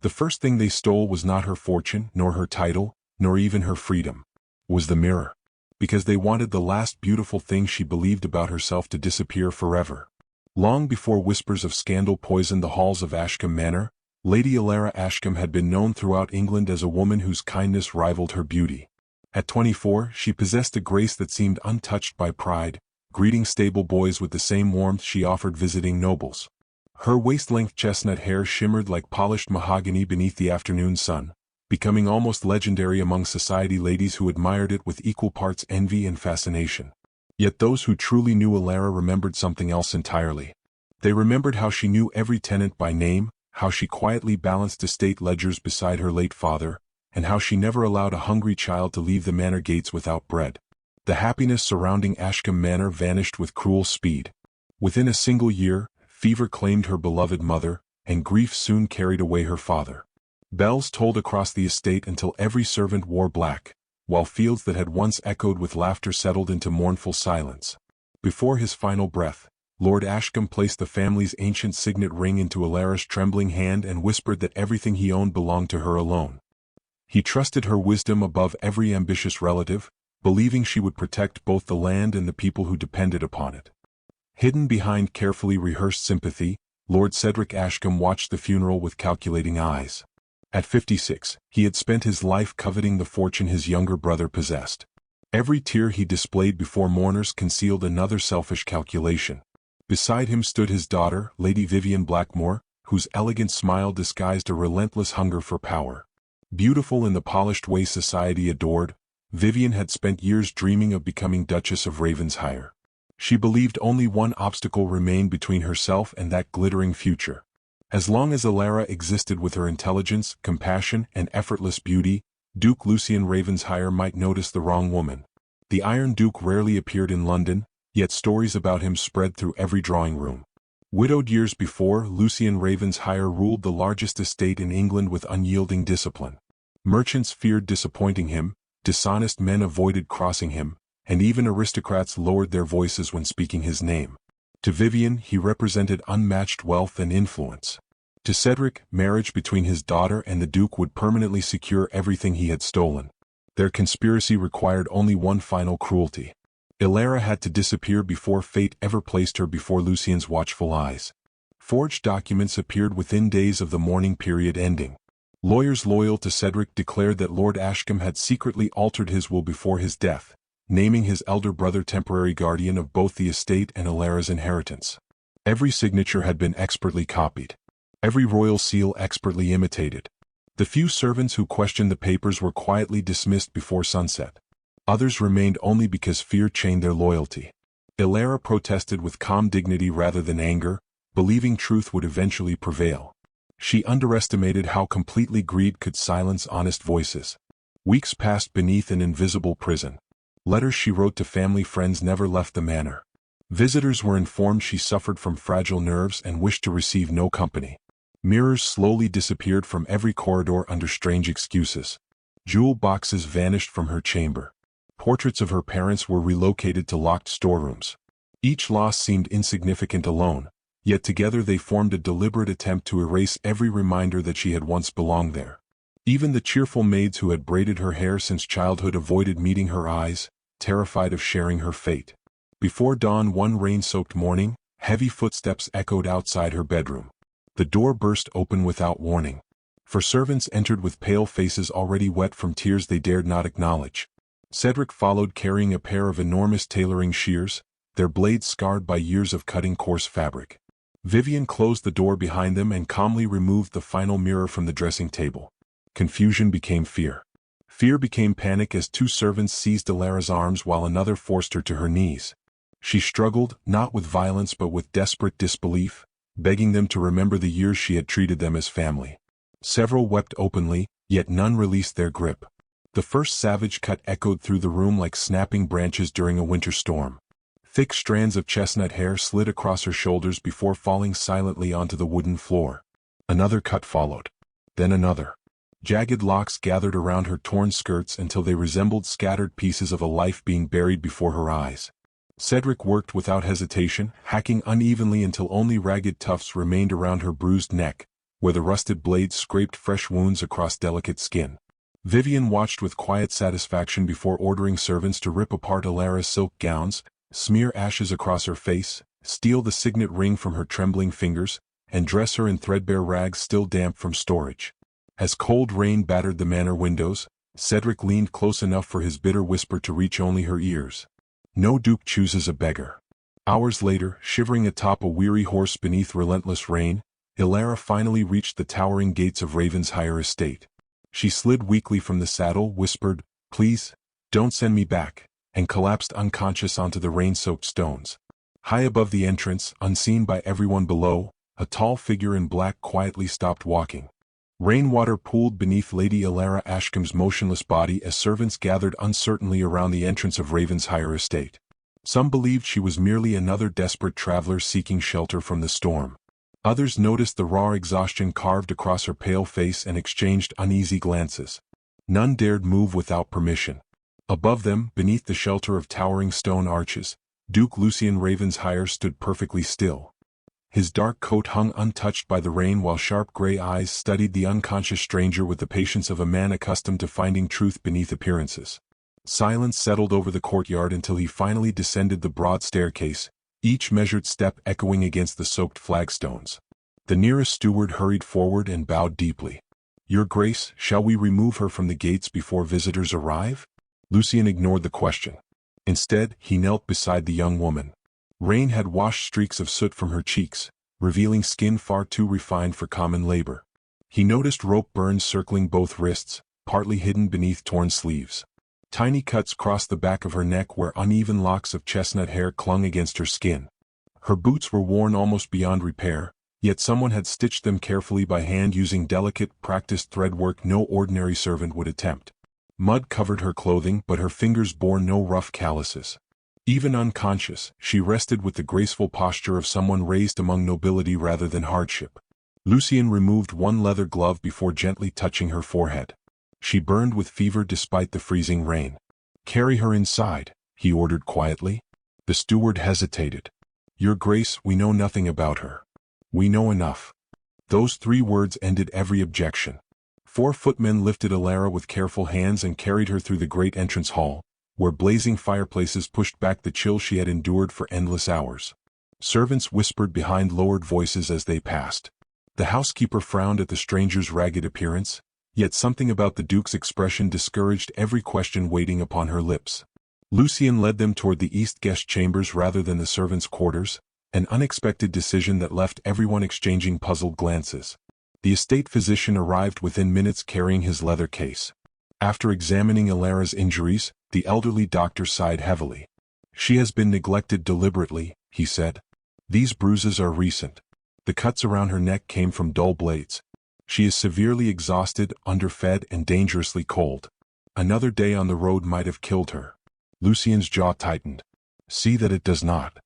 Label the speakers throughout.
Speaker 1: The first thing they stole was not her fortune, nor her title, nor even her freedom. It was the mirror. Because they wanted the last beautiful thing she believed about herself to disappear forever. Long before whispers of scandal poisoned the halls of Ashcombe Manor, Lady Elara Ashcombe had been known throughout England as a woman whose kindness rivaled her beauty. At 24, she possessed a grace that seemed untouched by pride, greeting stable boys with the same warmth she offered visiting nobles. Her waist-length chestnut hair shimmered like polished mahogany beneath the afternoon sun, becoming almost legendary among society ladies who admired it with equal parts envy and fascination. Yet those who truly knew Elara remembered something else entirely. They remembered how she knew every tenant by name, how she quietly balanced estate ledgers beside her late father, and how she never allowed a hungry child to leave the manor gates without bread. The happiness surrounding Ashcombe Manor vanished with cruel speed. Within a single year, fever claimed her beloved mother, and grief soon carried away her father. Bells tolled across the estate until every servant wore black, while fields that had once echoed with laughter settled into mournful silence. Before his final breath, Lord Ashcombe placed the family's ancient signet ring into Elara's trembling hand and whispered that everything he owned belonged to her alone. He trusted her wisdom above every ambitious relative, believing she would protect both the land and the people who depended upon it. Hidden behind carefully rehearsed sympathy, Lord Cedric Ashcombe watched the funeral with calculating eyes. At 56, he had spent his life coveting the fortune his younger brother possessed. Every tear he displayed before mourners concealed another selfish calculation. Beside him stood his daughter, Lady Vivian Blackmore, whose elegant smile disguised a relentless hunger for power. Beautiful in the polished way society adored, Vivian had spent years dreaming of becoming Duchess of Ravenshire. She believed only one obstacle remained between herself and that glittering future. As long as Elara existed with her intelligence, compassion, and effortless beauty, Duke Lucian Ravenshire might notice the wrong woman. The Iron Duke rarely appeared in London, yet stories about him spread through every drawing room. Widowed years before, Lucian Ravenshire ruled the largest estate in England with unyielding discipline. Merchants feared disappointing him, dishonest men avoided crossing him, and even aristocrats lowered their voices when speaking his name. To Vivian, he represented unmatched wealth and influence. To Cedric, marriage between his daughter and the Duke would permanently secure everything he had stolen. Their conspiracy required only one final cruelty. Elara had to disappear before fate ever placed her before Lucian's watchful eyes. Forged documents appeared within days of the mourning period ending. Lawyers loyal to Cedric declared that Lord Ashcombe had secretly altered his will before his death, naming his elder brother temporary guardian of both the estate and Elara's inheritance. Every signature had been expertly copied. Every royal seal expertly imitated. The few servants who questioned the papers were quietly dismissed before sunset. Others remained only because fear chained their loyalty. Elara protested with calm dignity rather than anger, believing truth would eventually prevail. She underestimated how completely greed could silence honest voices. Weeks passed beneath an invisible prison. Letters she wrote to family friends never left the manor. Visitors were informed she suffered from fragile nerves and wished to receive no company. Mirrors slowly disappeared from every corridor under strange excuses. Jewel boxes vanished from her chamber. Portraits of her parents were relocated to locked storerooms. Each loss seemed insignificant alone, yet together they formed a deliberate attempt to erase every reminder that she had once belonged there. Even the cheerful maids who had braided her hair since childhood avoided meeting her eyes, terrified of sharing her fate. Before dawn one rain-soaked morning, heavy footsteps echoed outside her bedroom. The door burst open without warning. For servants entered with pale faces already wet from tears they dared not acknowledge. Cedric followed carrying a pair of enormous tailoring shears, their blades scarred by years of cutting coarse fabric. Vivian closed the door behind them and calmly removed the final mirror from the dressing table. Confusion became fear. Fear became panic as two servants seized Elara's arms while another forced her to her knees. She struggled, not with violence but with desperate disbelief, begging them to remember the years she had treated them as family. Several wept openly, yet none released their grip. The first savage cut echoed through the room like snapping branches during a winter storm. Thick strands of chestnut hair slid across her shoulders before falling silently onto the wooden floor. Another cut followed. Then another. Jagged locks gathered around her torn skirts until they resembled scattered pieces of a life being buried before her eyes. Cedric worked without hesitation, hacking unevenly until only ragged tufts remained around her bruised neck, where the rusted blades scraped fresh wounds across delicate skin. Vivian watched with quiet satisfaction before ordering servants to rip apart Elara's silk gowns, smear ashes across her face, steal the signet ring from her trembling fingers, and dress her in threadbare rags still damp from storage. As cold rain battered the manor windows, Cedric leaned close enough for his bitter whisper to reach only her ears. No duke chooses a beggar. Hours later, shivering atop a weary horse beneath relentless rain, Elara finally reached the towering gates of Ravenshire Estate. She slid weakly from the saddle, whispered, "Please, don't send me back," and collapsed unconscious onto the rain-soaked stones. High above the entrance, unseen by everyone below, a tall figure in black quietly stopped walking. Rainwater pooled beneath Lady Elara Ashcombe's motionless body as servants gathered uncertainly around the entrance of Ravenshire Estate. Some believed she was merely another desperate traveler seeking shelter from the storm. Others noticed the raw exhaustion carved across her pale face and exchanged uneasy glances. None dared move without permission. Above them, beneath the shelter of towering stone arches, Duke Lucien Ravenshire stood perfectly still. His dark coat hung untouched by the rain while sharp gray eyes studied the unconscious stranger with the patience of a man accustomed to finding truth beneath appearances. Silence settled over the courtyard until he finally descended the broad staircase, each measured step echoing against the soaked flagstones. The nearest steward hurried forward and bowed deeply. "Your Grace, shall we remove her from the gates before visitors arrive?" Lucien ignored the question. Instead, he knelt beside the young woman. Rain had washed streaks of soot from her cheeks, revealing skin far too refined for common labor. He noticed rope burns circling both wrists, partly hidden beneath torn sleeves. Tiny cuts crossed the back of her neck where uneven locks of chestnut hair clung against her skin. Her boots were worn almost beyond repair, yet someone had stitched them carefully by hand using delicate, practiced threadwork no ordinary servant would attempt. Mud covered her clothing, but her fingers bore no rough calluses. Even unconscious, she rested with the graceful posture of someone raised among nobility rather than hardship. Lucien removed one leather glove before gently touching her forehead. She burned with fever despite the freezing rain. "Carry her inside," he ordered quietly. The steward hesitated. "Your Grace, we know nothing about her." "We know enough." Those 3 words ended every objection. 4 footmen lifted Elara with careful hands and carried her through the great entrance hall, where blazing fireplaces pushed back the chill she had endured for endless hours. Servants whispered behind lowered voices as they passed. The housekeeper frowned at the stranger's ragged appearance, yet something about the Duke's expression discouraged every question waiting upon her lips. Lucien led them toward the east guest chambers rather than the servants' quarters, an unexpected decision that left everyone exchanging puzzled glances. The estate physician arrived within minutes carrying his leather case. After examining Elara's injuries, the elderly doctor sighed heavily. "She has been neglected deliberately," he said. "These bruises are recent. The cuts around her neck came from dull blades. She is severely exhausted, underfed, and dangerously cold. Another day on the road might have killed her." Lucien's jaw tightened. "See that it does not."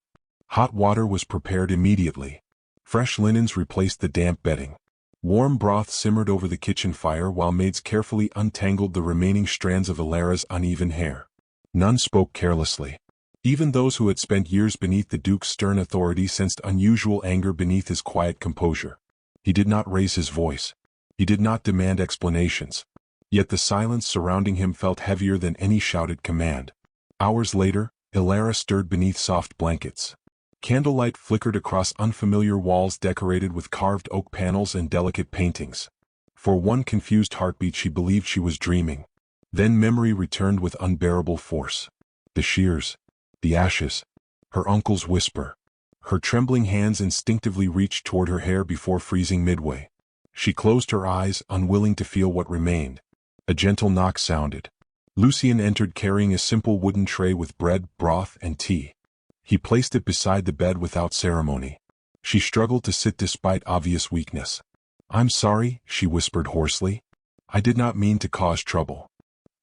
Speaker 1: Hot water was prepared immediately. Fresh linens replaced the damp bedding. Warm broth simmered over the kitchen fire while maids carefully untangled the remaining strands of Elara's uneven hair. None spoke carelessly. Even those who had spent years beneath the Duke's stern authority sensed unusual anger beneath his quiet composure. He did not raise his voice. He did not demand explanations. Yet the silence surrounding him felt heavier than any shouted command. Hours later, Elara stirred beneath soft blankets. Candlelight flickered across unfamiliar walls decorated with carved oak panels and delicate paintings. For one confused heartbeat she believed she was dreaming. Then memory returned with unbearable force. The shears. The ashes. Her uncle's whisper. Her trembling hands instinctively reached toward her hair before freezing midway. She closed her eyes, unwilling to feel what remained. A gentle knock sounded. Lucien entered carrying a simple wooden tray with bread, broth, and tea. He placed it beside the bed without ceremony. She struggled to sit despite obvious weakness. "I'm sorry," she whispered hoarsely. "I did not mean to cause trouble."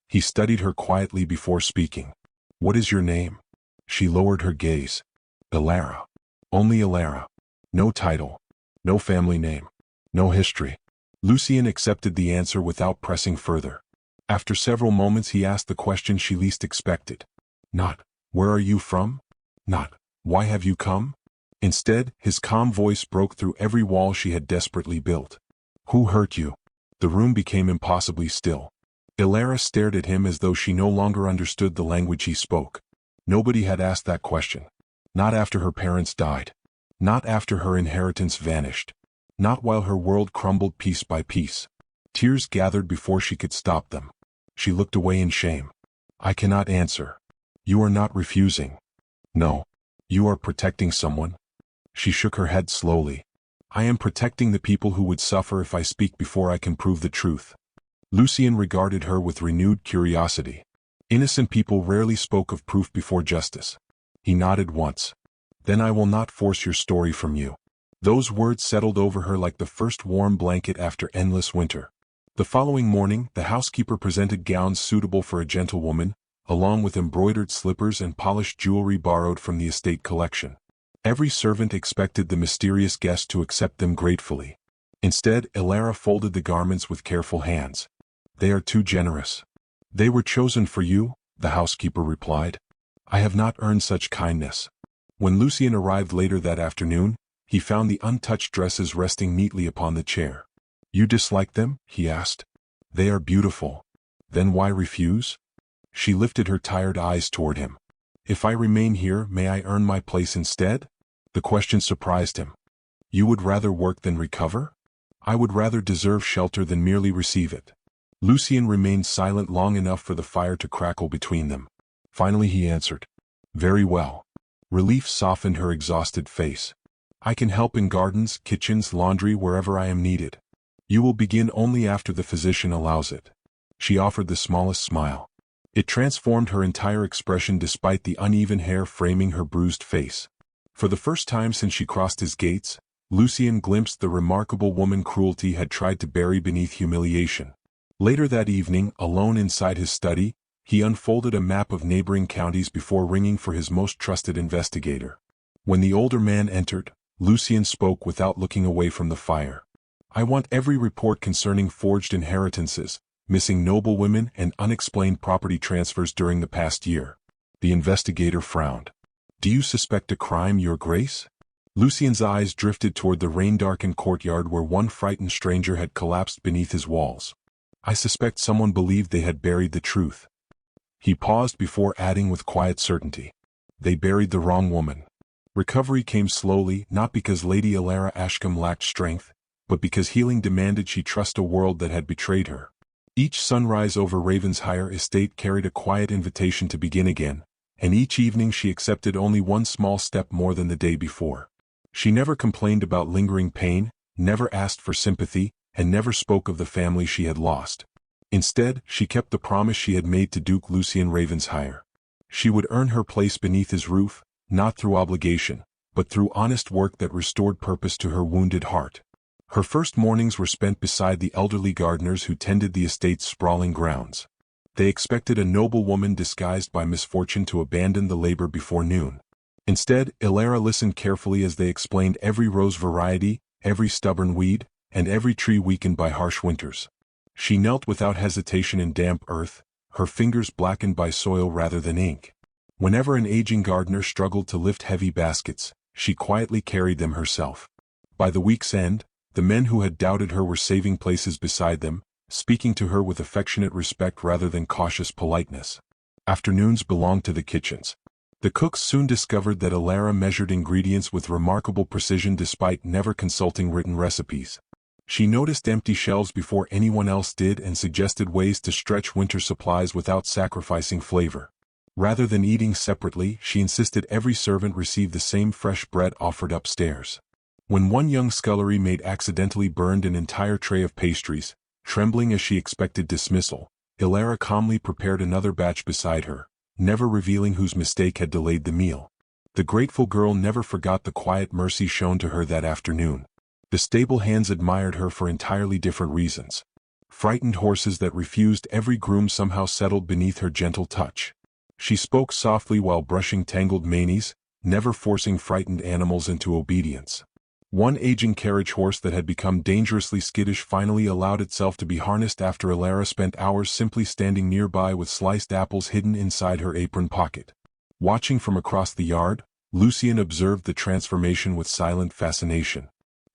Speaker 1: He studied her quietly before speaking. "What is your name?" She lowered her gaze. "Elara. Only Elara. No title. No family name. No history." Lucien accepted the answer without pressing further. After several moments he asked the question she least expected. Not, "Where are you from?" Not, "Why have you come?" Instead, his calm voice broke through every wall she had desperately built. Who hurt you? The room became impossibly still. Elara stared at him as though she no longer understood the language he spoke. Nobody had asked that question. Not after her parents died. Not after her inheritance vanished. Not while her world crumbled piece by piece. Tears gathered before she could stop them. She looked away in shame. I cannot answer. You are not refusing. No. You are protecting someone. She shook her head slowly. I am protecting the people who would suffer if I speak before I can prove the truth. Lucien regarded her with renewed curiosity. Innocent people rarely spoke of proof before justice. He nodded once. Then I will not force your story from you. Those words settled over her like the first warm blanket after endless winter. The following morning, the housekeeper presented gowns suitable for a gentlewoman, along with embroidered slippers and polished jewelry borrowed from the estate collection. Every servant expected the mysterious guest to accept them gratefully. Instead, Elara folded the garments with careful hands. They are too generous. They were chosen for you, the housekeeper replied. I have not earned such kindness. When Lucien arrived later that afternoon, he found the untouched dresses resting neatly upon the chair. You dislike them? He asked. They are beautiful. Then why refuse? She lifted her tired eyes toward him. If I remain here, may I earn my place instead? The question surprised him. You would rather work than recover? I would rather deserve shelter than merely receive it. Lucien remained silent long enough for the fire to crackle between them. Finally he answered. Very well. Relief softened her exhausted face. I can help in gardens, kitchens, laundry, wherever I am needed. You will begin only after the physician allows it. She offered the smallest smile. It transformed her entire expression despite the uneven hair framing her bruised face. For the first time since she crossed his gates, Lucien glimpsed the remarkable woman cruelty had tried to bury beneath humiliation. Later that evening, alone inside his study, he unfolded a map of neighboring counties before ringing for his most trusted investigator. When the older man entered, Lucien spoke without looking away from the fire. I want every report concerning forged inheritances, missing noblewomen and unexplained property transfers during the past year. The investigator frowned. Do you suspect a crime, Your Grace? Lucien's eyes drifted toward the rain-darkened courtyard where one frightened stranger had collapsed beneath his walls. I suspect someone believed they had buried the truth. He paused before adding with quiet certainty. They buried the wrong woman. Recovery came slowly, not because Lady Elara Ashcombe lacked strength, but because healing demanded she trust a world that had betrayed her. Each sunrise over Ravenshire Estate carried a quiet invitation to begin again, and each evening she accepted only one small step more than the day before. She never complained about lingering pain, never asked for sympathy, and never spoke of the family she had lost. Instead, she kept the promise she had made to Duke Lucien Ravenshire. She would earn her place beneath his roof, not through obligation, but through honest work that restored purpose to her wounded heart. Her first mornings were spent beside the elderly gardeners who tended the estate's sprawling grounds. They expected a noble woman disguised by misfortune to abandon the labor before noon. Instead, Elara listened carefully as they explained every rose variety, every stubborn weed, and every tree weakened by harsh winters. She knelt without hesitation in damp earth, her fingers blackened by soil rather than ink. Whenever an aging gardener struggled to lift heavy baskets, she quietly carried them herself. By the week's end, the men who had doubted her were saving places beside them, speaking to her with affectionate respect rather than cautious politeness. Afternoons belonged to the kitchens. The cooks soon discovered that Elara measured ingredients with remarkable precision despite never consulting written recipes. She noticed empty shelves before anyone else did and suggested ways to stretch winter supplies without sacrificing flavor. Rather than eating separately, she insisted every servant receive the same fresh bread offered upstairs. When one young scullery maid accidentally burned an entire tray of pastries, trembling as she expected dismissal, Elara calmly prepared another batch beside her, never revealing whose mistake had delayed the meal. The grateful girl never forgot the quiet mercy shown to her that afternoon. The stable hands admired her for entirely different reasons. Frightened horses that refused every groom somehow settled beneath her gentle touch. She spoke softly while brushing tangled manes, never forcing frightened animals into obedience. One aging carriage horse that had become dangerously skittish finally allowed itself to be harnessed after Elara spent hours simply standing nearby with sliced apples hidden inside her apron pocket. Watching from across the yard, Lucien observed the transformation with silent fascination.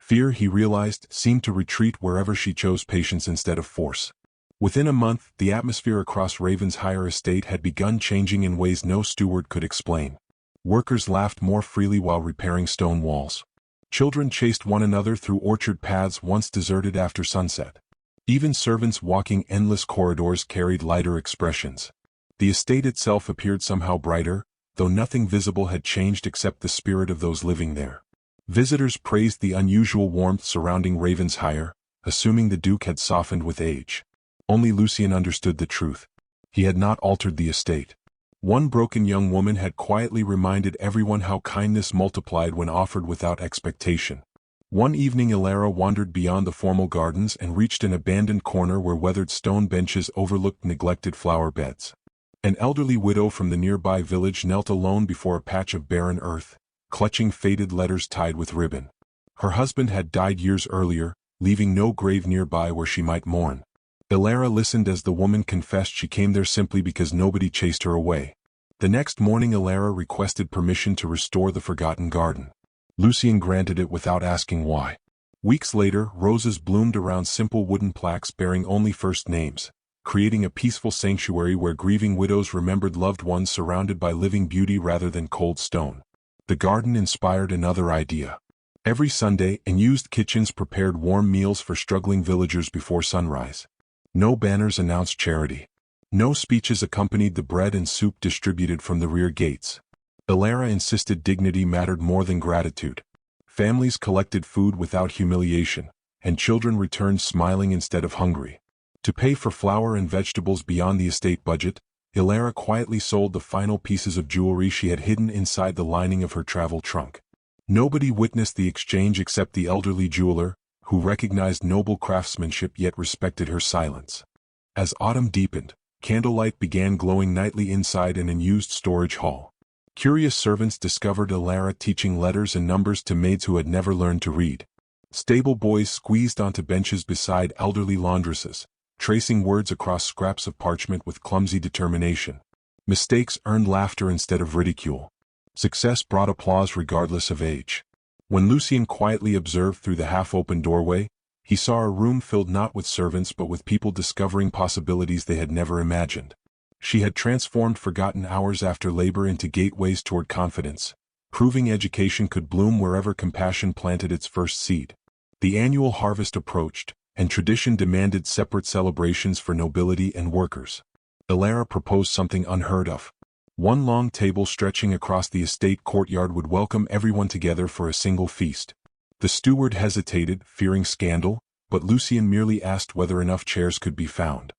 Speaker 1: Fear, he realized, seemed to retreat wherever she chose patience instead of force. Within a month, the atmosphere across Ravenshire Estate had begun changing in ways no steward could explain. Workers laughed more freely while repairing stone walls. Children chased one another through orchard paths once deserted after sunset. Even servants walking endless corridors carried lighter expressions. The estate itself appeared somehow brighter, though nothing visible had changed except the spirit of those living there. Visitors praised the unusual warmth surrounding Ravenshire, assuming the Duke had softened with age. Only Lucien understood the truth. He had not altered the estate. One broken young woman had quietly reminded everyone how kindness multiplied when offered without expectation. One evening Elara wandered beyond the formal gardens and reached an abandoned corner where weathered stone benches overlooked neglected flower beds. An elderly widow from the nearby village knelt alone before a patch of barren earth, clutching faded letters tied with ribbon. Her husband had died years earlier, leaving no grave nearby where she might mourn. Elara listened as the woman confessed she came there simply because nobody chased her away. The next morning Elara requested permission to restore the forgotten garden. Lucien granted it without asking why. Weeks later, roses bloomed around simple wooden plaques bearing only first names, creating a peaceful sanctuary where grieving widows remembered loved ones surrounded by living beauty rather than cold stone. The garden inspired another idea. Every Sunday, unused kitchens prepared warm meals for struggling villagers before sunrise. No banners announced charity. No speeches accompanied the bread and soup distributed from the rear gates. Elara insisted dignity mattered more than gratitude. Families collected food without humiliation, and children returned smiling instead of hungry. To pay for flour and vegetables beyond the estate budget, Elara quietly sold the final pieces of jewelry she had hidden inside the lining of her travel trunk. Nobody witnessed the exchange except the elderly jeweler, who recognized noble craftsmanship yet respected her silence. As autumn deepened, candlelight began glowing nightly inside an unused storage hall. Curious servants discovered Elara teaching letters and numbers to maids who had never learned to read. Stable boys squeezed onto benches beside elderly laundresses, tracing words across scraps of parchment with clumsy determination. Mistakes earned laughter instead of ridicule. Success brought applause regardless of age. When Lucien quietly observed through the half-open doorway, he saw a room filled not with servants but with people discovering possibilities they had never imagined. She had transformed forgotten hours after labor into gateways toward confidence, proving education could bloom wherever compassion planted its first seed. The annual harvest approached, and tradition demanded separate celebrations for nobility and workers. Elara proposed something unheard of. One long table stretching across the estate courtyard would welcome everyone together for a single feast. The steward hesitated, fearing scandal, but Lucien merely asked whether enough chairs could be found.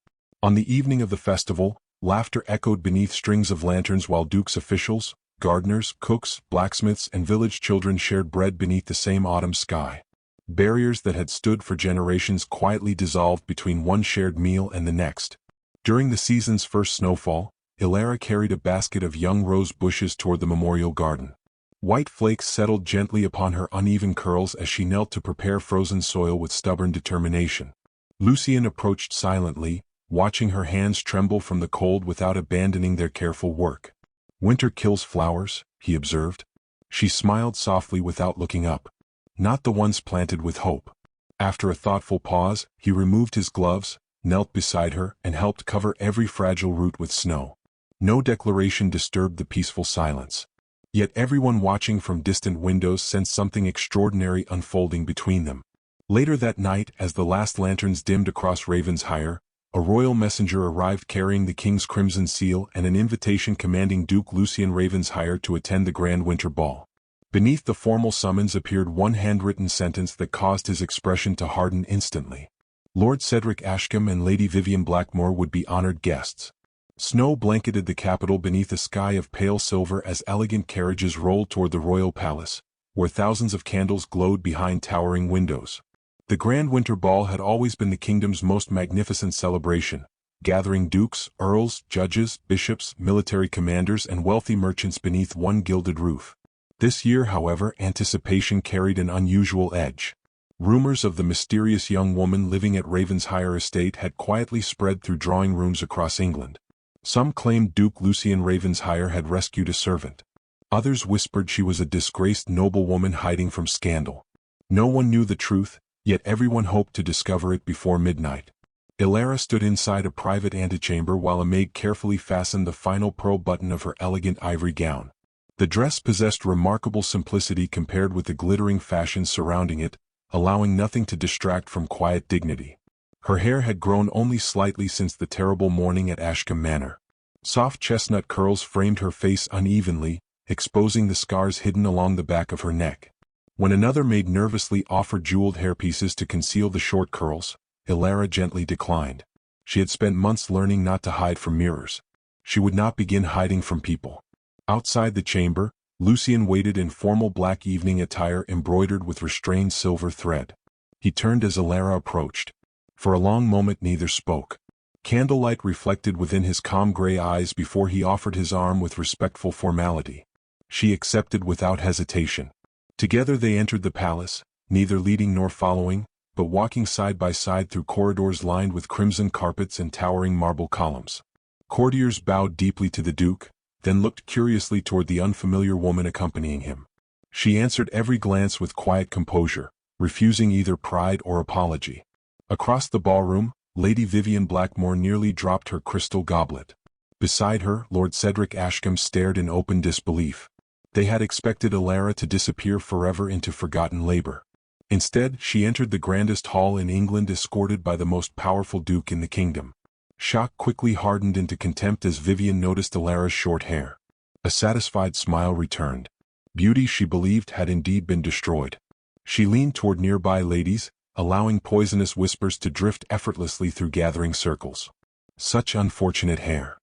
Speaker 1: On the evening of the festival, laughter echoed beneath strings of lanterns while Duke's officials, gardeners, cooks, blacksmiths, and village children shared bread beneath the same autumn sky. Barriers that had stood for generations quietly dissolved between one shared meal and the next. During the season's first snowfall, Elara carried a basket of young rose bushes toward the memorial garden. White flakes settled gently upon her uneven curls as she knelt to prepare frozen soil with stubborn determination. Lucien approached silently, watching her hands tremble from the cold without abandoning their careful work. "Winter kills flowers," he observed. She smiled softly without looking up. "Not the ones planted with hope." After a thoughtful pause, he removed his gloves, knelt beside her, and helped cover every fragile root with snow. No declaration disturbed the peaceful silence. Yet everyone watching from distant windows sensed something extraordinary unfolding between them. Later that night, as the last lanterns dimmed across Ravenshire, a royal messenger arrived carrying the king's crimson seal and an invitation commanding Duke Lucien Ravenshire to attend the grand winter ball. Beneath the formal summons appeared one handwritten sentence that caused his expression to harden instantly. Lord Cedric Ashcombe and Lady Vivian Blackmore would be honored guests. Snow blanketed the capital beneath a sky of pale silver as elegant carriages rolled toward the royal palace, where thousands of candles glowed behind towering windows. The grand winter ball had always been the kingdom's most magnificent celebration, gathering dukes, earls, judges, bishops, military commanders, and wealthy merchants beneath one gilded roof. This year, however, anticipation carried an unusual edge. Rumors of the mysterious young woman living at Ravenshire Estate had quietly spread through drawing rooms across England. Some claimed Duke Lucien Ravenshire had rescued a servant. Others whispered she was a disgraced noblewoman hiding from scandal. No one knew the truth, yet everyone hoped to discover it before midnight. Elara stood inside a private antechamber while a maid carefully fastened the final pearl button of her elegant ivory gown. The dress possessed remarkable simplicity compared with the glittering fashions surrounding it, allowing nothing to distract from quiet dignity. Her hair had grown only slightly since the terrible morning at Ashcombe Manor. Soft chestnut curls framed her face unevenly, exposing the scars hidden along the back of her neck. When another maid nervously offered jeweled hairpieces to conceal the short curls, Elara gently declined. She had spent months learning not to hide from mirrors. She would not begin hiding from people. Outside the chamber, Lucien waited in formal black evening attire embroidered with restrained silver thread. He turned as Elara approached. For a long moment neither spoke. Candlelight reflected within his calm gray eyes before he offered his arm with respectful formality. She accepted without hesitation. Together they entered the palace, neither leading nor following, but walking side by side through corridors lined with crimson carpets and towering marble columns. Courtiers bowed deeply to the Duke, then looked curiously toward the unfamiliar woman accompanying him. She answered every glance with quiet composure, refusing either pride or apology. Across the ballroom, Lady Vivian Blackmore nearly dropped her crystal goblet. Beside her, Lord Cedric Ashcombe stared in open disbelief. They had expected Elara to disappear forever into forgotten labor. Instead, she entered the grandest hall in England escorted by the most powerful duke in the kingdom. Shock quickly hardened into contempt as Vivian noticed Elara's short hair. A satisfied smile returned. Beauty, she believed, had indeed been destroyed. She leaned toward nearby ladies, allowing poisonous whispers to drift effortlessly through gathering circles. Such unfortunate hair.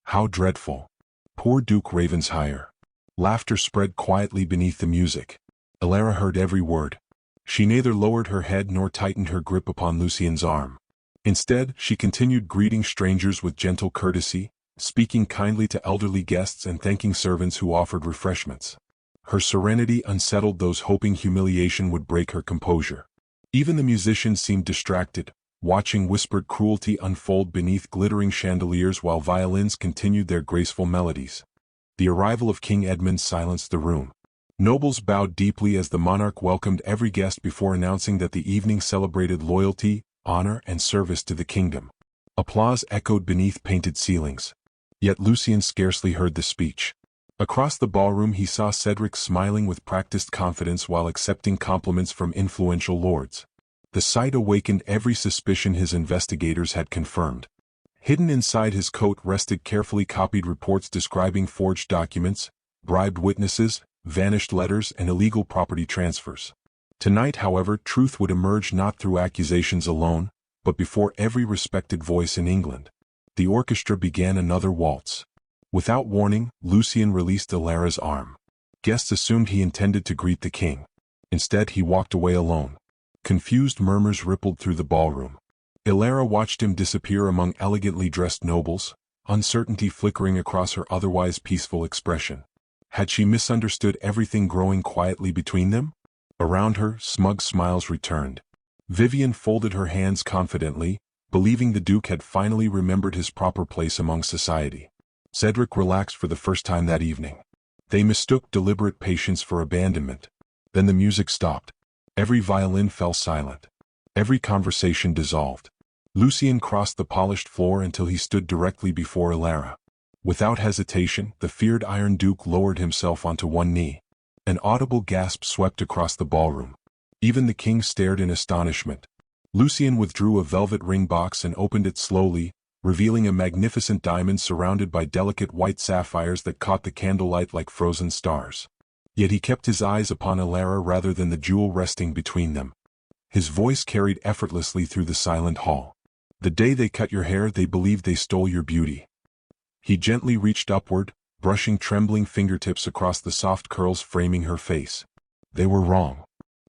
Speaker 1: How dreadful. Poor Duke Ravenshire. Laughter spread quietly beneath the music. Elara heard every word. She neither lowered her head nor tightened her grip upon Lucien's arm. Instead, she continued greeting strangers with gentle courtesy, speaking kindly to elderly guests and thanking servants who offered refreshments. Her serenity unsettled those hoping humiliation would break her composure. Even the musicians seemed distracted, watching whispered cruelty unfold beneath glittering chandeliers while violins continued their graceful melodies. The arrival of King Edmund silenced the room. Nobles bowed deeply as the monarch welcomed every guest before announcing that the evening celebrated loyalty, honor, and service to the kingdom. Applause echoed beneath painted ceilings. Yet Lucien scarcely heard the speech. Across the ballroom he saw Cedric smiling with practiced confidence while accepting compliments from influential lords. The sight awakened every suspicion his investigators had confirmed. Hidden inside his coat rested carefully copied reports describing forged documents, bribed witnesses, vanished letters, and illegal property transfers. Tonight, however, truth would emerge not through accusations alone, but before every respected voice in England. The orchestra began another waltz. Without warning, Lucien released Elara's arm. Guests assumed he intended to greet the king. Instead, he walked away alone. Confused murmurs rippled through the ballroom. Elara watched him disappear among elegantly dressed nobles, uncertainty flickering across her otherwise peaceful expression. Had she misunderstood everything growing quietly between them? Around her, smug smiles returned. Vivian folded her hands confidently, believing the Duke had finally remembered his proper place among society. Cedric relaxed for the first time that evening. They mistook deliberate patience for abandonment. Then the music stopped. Every violin fell silent. Every conversation dissolved. Lucien crossed the polished floor until he stood directly before Elara. Without hesitation, the feared Iron Duke lowered himself onto one knee. An audible gasp swept across the ballroom. Even the king stared in astonishment. Lucien withdrew a velvet ring box and opened it slowly, revealing a magnificent diamond surrounded by delicate white sapphires that caught the candlelight like frozen stars. Yet he kept his eyes upon Elara rather than the jewel resting between them. His voice carried effortlessly through the silent hall. The day they cut your hair, they believed they stole your beauty. He gently reached upward, brushing trembling fingertips across the soft curls framing her face. They were wrong.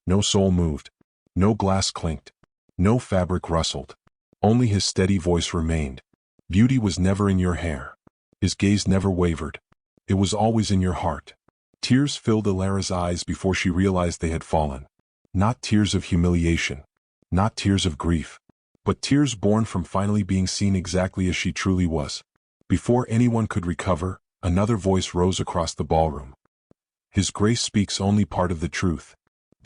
Speaker 1: No soul moved. No glass clinked. No fabric rustled. Only his steady voice remained. Beauty was never in your hair. His gaze never wavered. It was always in your heart. Tears filled Elara's eyes before she realized they had fallen. Not tears of humiliation. Not tears of grief. But tears born from finally being seen exactly as she truly was. Before anyone could recover, another voice rose across the ballroom. His Grace speaks only part of the truth.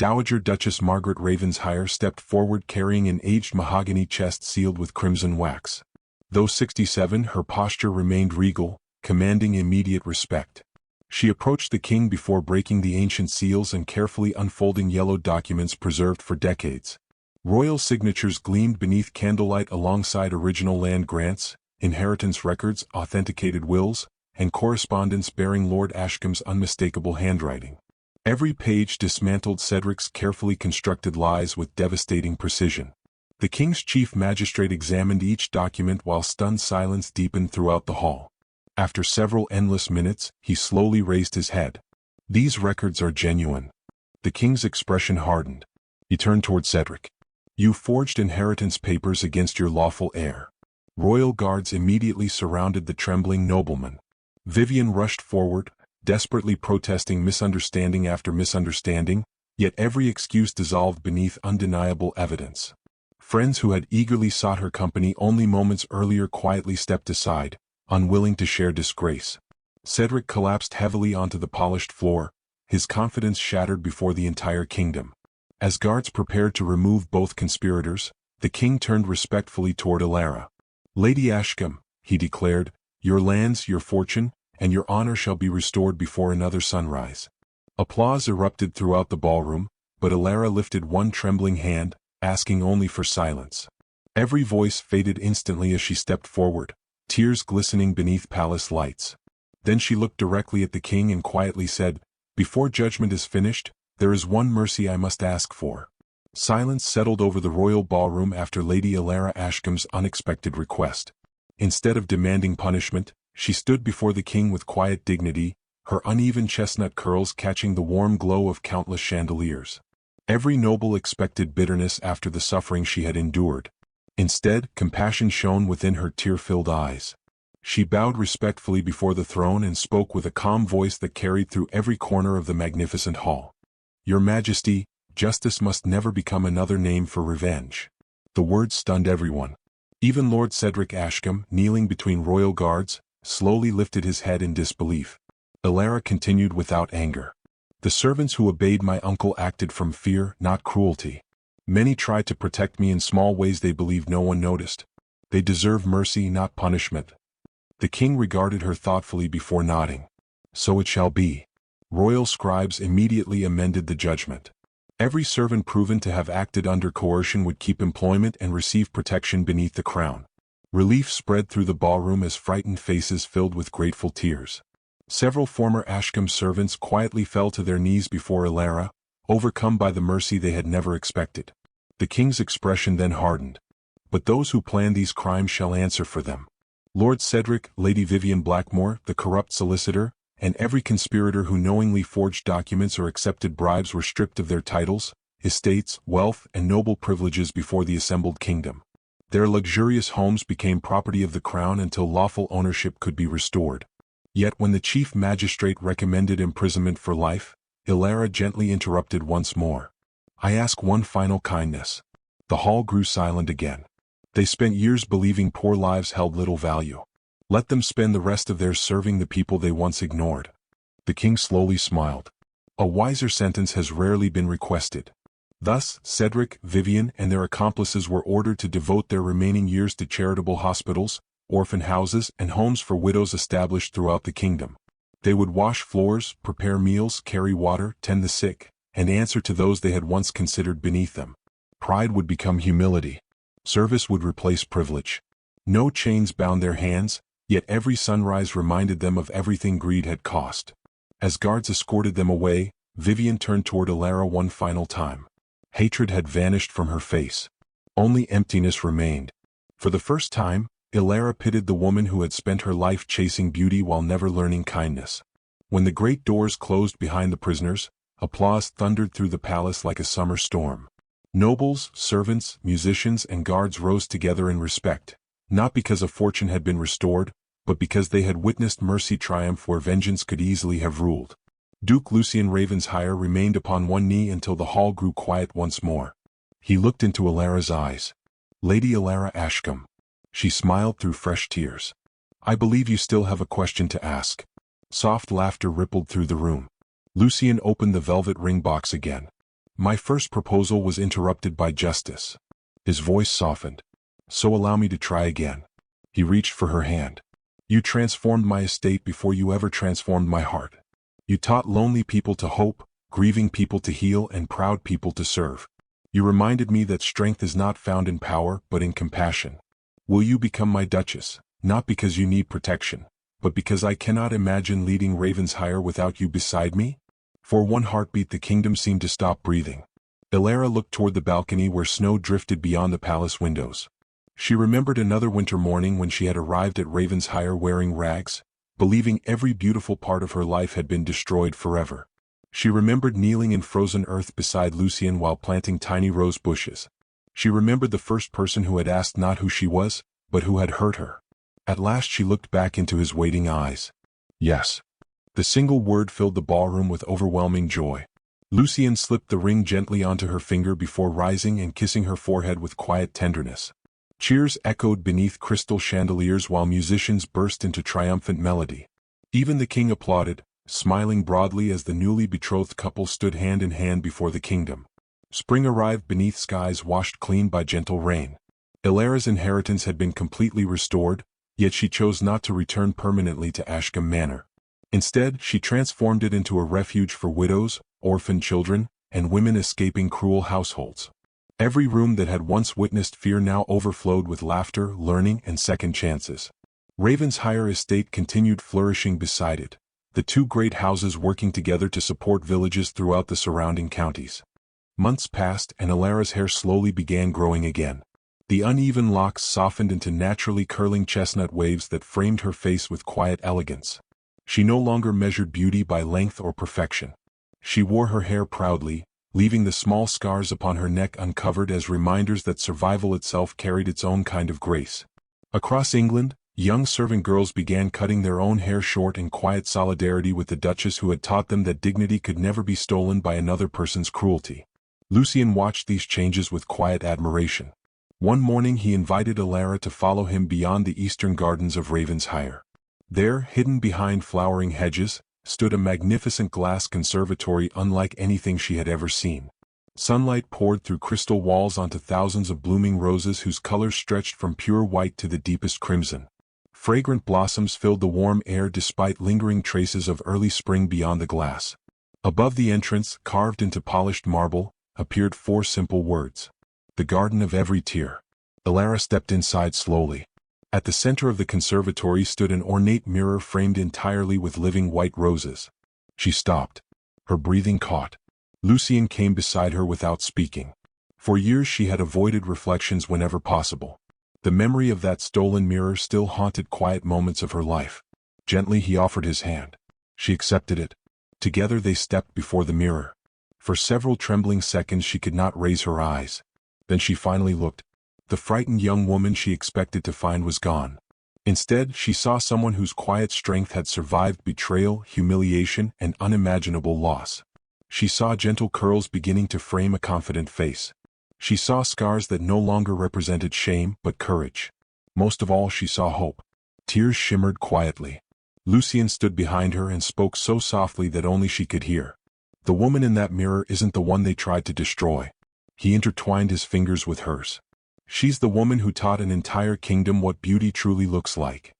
Speaker 1: Dowager Duchess Margaret Ravenshire stepped forward carrying an aged mahogany chest sealed with crimson wax. Though 67, her posture remained regal, commanding immediate respect. She approached the king before breaking the ancient seals and carefully unfolding yellowed documents preserved for decades. Royal signatures gleamed beneath candlelight alongside original land grants, inheritance records, authenticated wills, and correspondence bearing Lord Ashcombe's unmistakable handwriting. Every page dismantled Cedric's carefully constructed lies with devastating precision. The king's chief magistrate examined each document while stunned silence deepened throughout the hall. After several endless minutes, he slowly raised his head. "These records are genuine." The king's expression hardened. He turned toward Cedric. "You forged inheritance papers against your lawful heir." Royal guards immediately surrounded the trembling nobleman. Vivian rushed forward, desperately protesting misunderstanding after misunderstanding, yet every excuse dissolved beneath undeniable evidence. Friends who had eagerly sought her company only moments earlier quietly stepped aside, unwilling to share disgrace. Cedric collapsed heavily onto the polished floor, his confidence shattered before the entire kingdom. As guards prepared to remove both conspirators, the king turned respectfully toward Elara. "Lady Ashcombe," he declared, "your lands, your fortune, and your honor shall be restored before another sunrise." Applause erupted throughout the ballroom, but Elara lifted one trembling hand, asking only for silence. Every voice faded instantly as she stepped forward, tears glistening beneath palace lights. Then she looked directly at the king and quietly said, "Before judgment is finished, there is one mercy I must ask for." Silence settled over the royal ballroom after Lady Elara Ashcombe's unexpected request. Instead of demanding punishment, she stood before the king with quiet dignity, her uneven chestnut curls catching the warm glow of countless chandeliers. Every noble expected bitterness after the suffering she had endured. Instead, compassion shone within her tear-filled eyes. She bowed respectfully before the throne and spoke with a calm voice that carried through every corner of the magnificent hall. "Your Majesty, justice must never become another name for revenge." The words stunned everyone. Even Lord Cedric Ashcombe, kneeling between royal guards, slowly lifted his head in disbelief. Elara continued without anger. "The servants who obeyed my uncle acted from fear, not cruelty. Many tried to protect me in small ways they believed no one noticed. They deserve mercy, not punishment." The king regarded her thoughtfully before nodding. "So it shall be." Royal scribes immediately amended the judgment. Every servant proven to have acted under coercion would keep employment and receive protection beneath the crown. Relief spread through the ballroom as frightened faces filled with grateful tears. Several former Ashcombe servants quietly fell to their knees before Elara, overcome by the mercy they had never expected. The king's expression then hardened. "But those who planned these crimes shall answer for them." Lord Cedric, Lady Vivian Blackmore, the corrupt solicitor, and every conspirator who knowingly forged documents or accepted bribes were stripped of their titles, estates, wealth, and noble privileges before the assembled kingdom. Their luxurious homes became property of the crown until lawful ownership could be restored. Yet when the chief magistrate recommended imprisonment for life, Elara gently interrupted once more. "I ask one final kindness." The hall grew silent again. They spent years believing poor lives held little value. Let them spend the rest of theirs serving the people they once ignored. The king slowly smiled. "A wiser sentence has rarely been requested." Thus, Cedric, Vivian, and their accomplices were ordered to devote their remaining years to charitable hospitals, orphan houses, and homes for widows established throughout the kingdom. They would wash floors, prepare meals, carry water, tend the sick, and answer to those they had once considered beneath them. Pride would become humility. Service would replace privilege. No chains bound their hands, yet every sunrise reminded them of everything greed had cost. As guards escorted them away, Vivian turned toward Elara one final time. Hatred had vanished from her face. Only emptiness remained. For the first time, Elara pitied the woman who had spent her life chasing beauty while never learning kindness. When the great doors closed behind the prisoners, applause thundered through the palace like a summer storm. Nobles, servants, musicians, and guards rose together in respect, not because a fortune had been restored, but because they had witnessed mercy triumph where vengeance could easily have ruled. Duke Lucien Ravenshire remained upon one knee until the hall grew quiet once more. He looked into Elara's eyes. "Lady Elara Ashcombe." She smiled through fresh tears. "I believe you still have a question to ask." Soft laughter rippled through the room. Lucien opened the velvet ring box again. My first proposal was interrupted by Justice. His voice softened. So allow me to try again. He reached for her hand. You transformed my estate before you ever transformed my heart. You taught lonely people to hope, grieving people to heal, and proud people to serve. You reminded me that strength is not found in power but in compassion. Will you become my Duchess, not because you need protection, but because I cannot imagine leading Ravenshire without you beside me? For one heartbeat the kingdom seemed to stop breathing. Elara looked toward the balcony where snow drifted beyond the palace windows. She remembered another winter morning when she had arrived at Ravenshire wearing rags, believing every beautiful part of her life had been destroyed forever. She remembered kneeling in frozen earth beside Lucien while planting tiny rose bushes. She remembered the first person who had asked not who she was, but who had hurt her. At last she looked back into his waiting eyes. Yes. The single word filled the ballroom with overwhelming joy. Lucien slipped the ring gently onto her finger before rising and kissing her forehead with quiet tenderness. Cheers echoed beneath crystal chandeliers while musicians burst into triumphant melody. Even the king applauded, smiling broadly as the newly betrothed couple stood hand in hand before the kingdom. Spring arrived beneath skies washed clean by gentle rain. Elara's inheritance had been completely restored, yet she chose not to return permanently to Ashcombe Manor. Instead, she transformed it into a refuge for widows, orphan children, and women escaping cruel households. Every room that had once witnessed fear now overflowed with laughter, learning, and second chances. Ravenshire Estate continued flourishing beside it, the two great houses working together to support villages throughout the surrounding counties. Months passed and Elara's hair slowly began growing again. The uneven locks softened into naturally curling chestnut waves that framed her face with quiet elegance. She no longer measured beauty by length or perfection. She wore her hair proudly, leaving the small scars upon her neck uncovered as reminders that survival itself carried its own kind of grace. Across England, young servant girls began cutting their own hair short in quiet solidarity with the Duchess who had taught them that dignity could never be stolen by another person's cruelty. Lucien watched these changes with quiet admiration. One morning he invited Elara to follow him beyond the eastern gardens of Ravenshire. There, hidden behind flowering hedges, stood a magnificent glass conservatory unlike anything she had ever seen. Sunlight poured through crystal walls onto thousands of blooming roses whose colors stretched from pure white to the deepest crimson. Fragrant blossoms filled the warm air despite lingering traces of early spring beyond the glass. Above the entrance, carved into polished marble, appeared 4 simple words. The garden of every tear. Elara stepped inside slowly. At the center of the conservatory stood an ornate mirror framed entirely with living white roses. She stopped. Her breathing caught. Lucien came beside her without speaking. For years she had avoided reflections whenever possible. The memory of that stolen mirror still haunted quiet moments of her life. Gently he offered his hand. She accepted it. Together they stepped before the mirror. For several trembling seconds she could not raise her eyes. Then she finally looked. The frightened young woman she expected to find was gone. Instead, she saw someone whose quiet strength had survived betrayal, humiliation, and unimaginable loss. She saw gentle curls beginning to frame a confident face. She saw scars that no longer represented shame but courage. Most of all she saw hope. Tears shimmered quietly. Lucien stood behind her and spoke so softly that only she could hear. The woman in that mirror isn't the one they tried to destroy. He intertwined his fingers with hers. She's the woman who taught an entire kingdom what beauty truly looks like.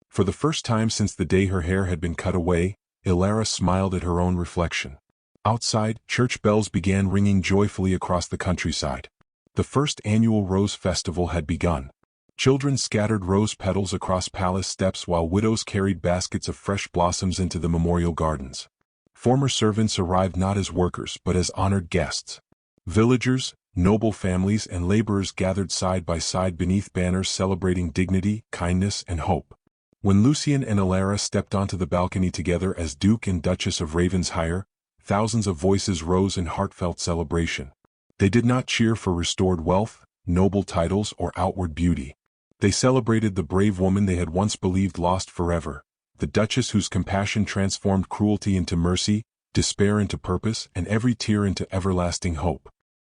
Speaker 1: For the first time since the day her hair had been cut away, Elara smiled at her own reflection. Outside, church bells began ringing joyfully across the countryside. The first annual Rose Festival had begun. Children scattered rose petals across palace steps while widows carried baskets of fresh blossoms into the memorial gardens. Former servants arrived not as workers but as honored guests. Villagers, noble families, and laborers gathered side by side beneath banners celebrating dignity, kindness, and hope. When Lucien and Elara stepped onto the balcony together as Duke and Duchess of Ravenshire, thousands of voices rose in heartfelt celebration. They did not cheer for restored wealth, noble titles, or outward beauty. They celebrated the brave woman they had once believed lost forever, the Duchess whose compassion transformed cruelty into mercy, despair into purpose, and every tear into everlasting hope.